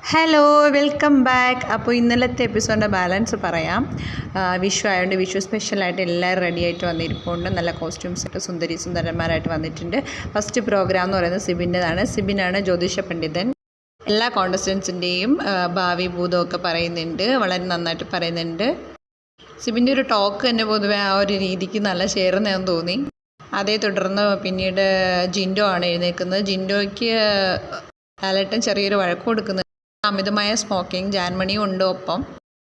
Hello welcome back. അപ്പോൾ ഇന്നലത്തെ എപ്പിസോഡിൻ്റെ balance പറയാം. വിഷു ആയതുകൊണ്ട് വിഷു സ്പെഷ്യലായിട്ട് എല്ലാവരും റെഡി ആയിട്ട് വന്നിരിപ്പുണ്ട്. നല്ല കോസ്റ്റ്യൂംസ് ഇട്ട് സുന്ദരന്മാരായിട്ട് വന്നിട്ടുണ്ട്. ഫസ്റ്റ് പ്രോഗ്രാം എന്ന് പറയുന്നത് സിബിൻ്റെതാണ്. സിബിനാണ് ജ്യോതിഷ പണ്ഡിതൻ. എല്ലാ കോണ്ടസ്റ്റൻസിൻ്റെയും ഭാവി ഭൂതമൊക്കെ പറയുന്നുണ്ട്, വളരെ നന്നായിട്ട് പറയുന്നുണ്ട്. സിബിൻ്റെ ഒരു ടോക്ക് തന്നെ പൊതുവെ ആ ഒരു രീതിക്ക് നല്ല ചേർന്നതെന്ന് തോന്നി. അതേ തുടർന്ന് പിന്നീട് ജിൻഡോ ആണ് എഴുന്നേൽക്കുന്നത്. ജിൻഡോയ്ക്ക് ലാലേട്ടൻ ചെറിയൊരു വഴക്ക് കൊടുക്കുന്നത്. അമിതമായ സ്മോക്കിംഗ്, ജാൻമണിയും ഉണ്ട്. ഒപ്പം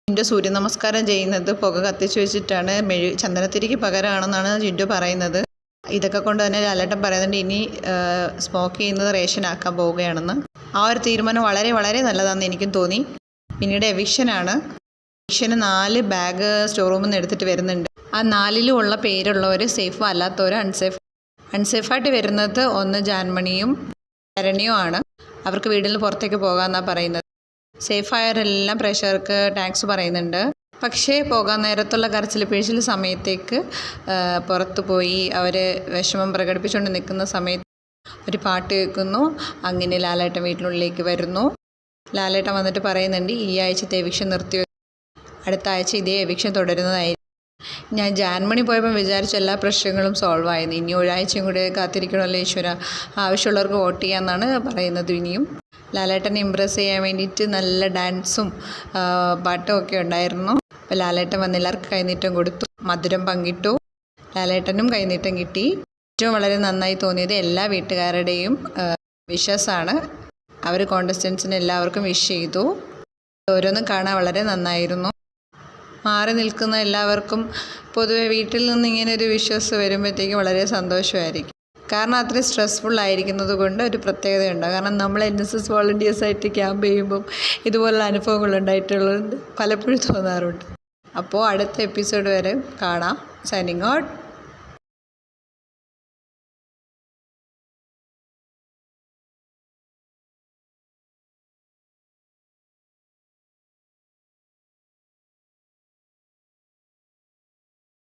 ജിൻഡോ സൂര്യ നമസ്കാരം ചെയ്യുന്നത് പുക കത്തിച്ച് വെച്ചിട്ടാണ്, ചന്ദനത്തിരിക്ക് പകരമാണെന്നാണ് ജിൻഡോ പറയുന്നത്. ഇതൊക്കെ കൊണ്ട് തന്നെ ലാലേട്ടൻ പറയുന്നുണ്ട് ഇനി സ്മോക്ക് ചെയ്യുന്നത് റേഷനാക്കാൻ പോവുകയാണെന്ന്. ആ ഒരു തീരുമാനം വളരെ വളരെ നല്ലതാണെന്ന് എനിക്കും തോന്നി. പിന്നീട് എവിക്ഷനാണ്. എവിക്ഷന് 4 ബാഗ് സ്റ്റോർ റൂമിൽ നിന്ന് എടുത്തിട്ട് വരുന്നുണ്ട്. ആ 4ലും ഉള്ള പേരുള്ളവർ സേഫും അല്ലാത്തവർ അൺസേഫായിട്ട് വരുന്നത് ഒന്ന് ജാൻമണിയും ശരണ്യവും ആണ്. അവർക്ക് വീട്ടിൽ നിന്ന് പുറത്തേക്ക് പോകാമെന്നാണ് പറയുന്നത്. സേഫായവരെല്ലാം പ്രേക്ഷകർക്ക് ടാക്സ് പറയുന്നുണ്ട്. പക്ഷേ പോകാൻ നേരത്തുള്ള കരച്ചിൽ പിഴിച്ചിൽ സമയത്തേക്ക് പുറത്തു പോയി അവർ വിഷമം പ്രകടിപ്പിച്ചുകൊണ്ട് നിൽക്കുന്ന സമയത്ത് ഒരു പാട്ട് കേൾക്കുന്നു. അങ്ങനെ ലാലേട്ടൻ വീട്ടിനുള്ളിലേക്ക് വരുന്നു. ലാലേട്ടൻ വന്നിട്ട് പറയുന്നുണ്ട് ഈ ആഴ്ചത്തെ എവിക്ഷൻ നിർത്തി, അടുത്ത ആഴ്ച ഇതേ എവിക്ഷൻ തുടരുന്നതായിരിക്കും. ഞാൻ ജാൻമണി പോയപ്പോൾ വിചാരിച്ച എല്ലാ പ്രശ്നങ്ങളും സോൾവ് ആയിരുന്നു. ഇനി ഒരാഴ്ചയും കൂടെ കാത്തിരിക്കണമല്ലോ ഈശ്വര, ആവശ്യമുള്ളവർക്ക് വോട്ട് ചെയ്യാമെന്നാണ് പറയുന്നത്. ഇനിയും ലാലേട്ടനെ ഇമ്പ്രസ് ചെയ്യാൻ വേണ്ടിയിട്ട് നല്ല ഡാൻസും പാട്ടും ഒക്കെ ഉണ്ടായിരുന്നു. അപ്പോൾ ലാലേട്ടൻ വന്ന് എല്ലാവർക്കും കൈനീട്ടം കൊടുത്തു, മധുരം പങ്കിട്ടു. ലാലേട്ടനും കൈനീട്ടം കിട്ടി. ഏറ്റവും വളരെ നന്നായി തോന്നിയത് എല്ലാ വീട്ടുകാരുടെയും വിഷസാണ്. അവർ കോണ്ടസ്റ്റൻസിന് എല്ലാവർക്കും വിഷ് ചെയ്തു. ഓരോന്നും കാണാൻ വളരെ നന്നായിരുന്നു. മാറി നിൽക്കുന്ന എല്ലാവർക്കും പൊതുവെ വീട്ടിൽ നിന്ന് ഇങ്ങനെ ഒരു വിശ്വാസം വരുമ്പോഴത്തേക്കും വളരെ സന്തോഷമായിരിക്കും. കാരണം അത്രയും സ്ട്രെസ്ഫുൾ ആയിരിക്കുന്നത് കൊണ്ട് ഒരു പ്രത്യേകതയുണ്ടാകും. കാരണം നമ്മൾ NSS വോളണ്ടിയേഴ്സായിട്ട് ക്യാമ്പ് ചെയ്യുമ്പം ഇതുപോലുള്ള അനുഭവങ്ങൾ ഉണ്ടായിട്ടുള്ളത് പലപ്പോഴും തോന്നാറുണ്ട്. അപ്പോൾ അടുത്ത എപ്പിസോഡ് വരെ കാണാം. Signing out.